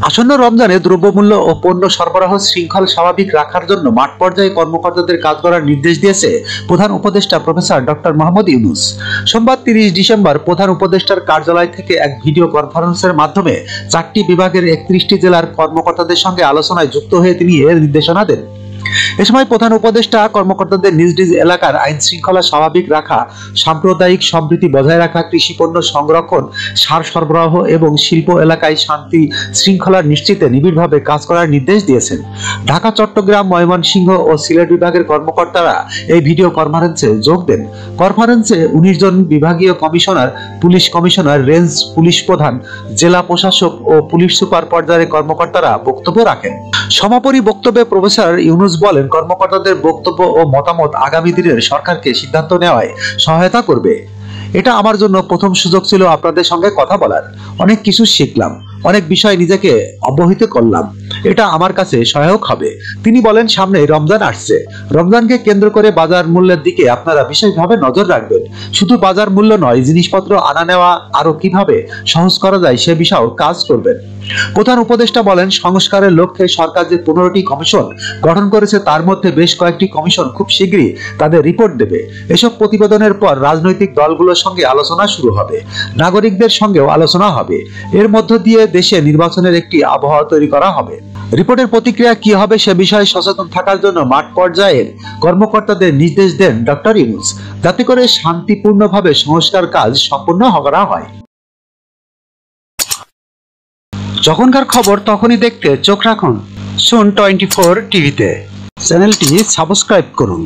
আসন্ন রমজানে দ্রব্যমূল্য ও পণ্য সরবরাহ শৃঙ্খল স্বাভাবিক রাখার জন্য মাঠ পর্যায়ে কর্মকর্তাদের কাজ করার নির্দেশ দিয়েছে প্রধান উপদেষ্টা প্রফেসর ডক্টর মোহাম্মদ ইউনূস। সোমবার 30 ডিসেম্বর প্রধান উপদেষ্টার কার্যালয় থেকে এক ভিডিও কনফারেন্সের মাধ্যমে 4টি বিভাগের 31টি জেলার কর্মকর্তাদের সঙ্গে আলোচনায় যুক্ত হয়ে তিনি এর নির্দেশনা দেন। এ সময় প্রধান উপদেষ্টা কর্মকর্তাদের নিজ নিজ এলাকার আইন শৃঙ্খলা স্বাভাবিক রাখা, সাম্প্রদায়িক সম্প্রীতি বজায় রাখা, কৃষি পণ্য সংরক্ষণ, সার সরবরাহ এবং শিল্প এলাকায় শান্তি শৃঙ্খলা নিশ্চিতে নিবিড়ভাবে কাজ করার নির্দেশ দিয়েছেন। ঢাকা, চট্টগ্রাম, ময়মনসিংহ ও সিলেট বিভাগের কর্মকর্তারা এই ভিডিও কনফারেন্সে যোগ দেন। কনফারেন্সে 19 জন বিভাগীয় commissioner, police commissioner, range police প্রধান, জেলা প্রশাসক ও পুলিশ সুপার পর্যায়ের কর্মকর্তারা বক্তব্য রাখেন। সমাপনী বক্তব্যে প্রফেসর ইউনূস বলেন, কর্মকর্তাদের বক্তব্য ও মতামত আগামী দিনের সরকারকে সিদ্ধান্ত নেওয়ায় সহায়তা করবে। এটা আমার জন্য প্রথম সুযোগ ছিল আপনাদের সঙ্গে কথা বলার। অনেক কিছু শিখলাম, অনেক বিষয় নিজেকে অবহিত করলাম। এটা আমার কাছে সহায়ক হবে। তিনি বলেন, সামনে রমজান আসছে। রমজানকে কেন্দ্র করে বাজার মূল্যের দিকে আপনারা বিশেষভাবে নজর রাখবেন। শুধু বাজার মূল্য নয়, জিনিসপত্র আনা নেওয়া আরো কিভাবে সহজ করা যায় সে বিষয়েও কাজ করবেন। প্রধান উপদেষ্টা বলেন, সংস্কারের লক্ষ্যে সরকার যে 15টি কমিশন গঠন করেছে তার মধ্যে বেশ কয়েকটি কমিশন খুব শীঘ্রই তাদের রিপোর্ট দেবে। এসব প্রতিবেদনের পর রাজনৈতিক দলগুলোর সঙ্গে আলোচনা শুরু হবে, নাগরিকদের সঙ্গেও আলোচনা হবে। এর মধ্য দিয়ে দেশে নির্বাচনের একটি আবহাওয়া তৈরি করা হবে। রিপোর্টের প্রতিক্রিয়া কি হবে সে বিষয়ে সচেতন থাকার জন্য মাঠ পর্যায়ের কর্মকর্তাদের নির্দেশ দেন ডক্টর ইউনূস, যাতে করে শান্তিপূর্ণভাবে সংস্কার কাজ সম্পূর্ণ করা হয়। যখনকার খবর তখনই দেখতে চোখ রাখুন সুন 24 টিভিতে। চ্যানেলটি সাবস্ক্রাইব করুন।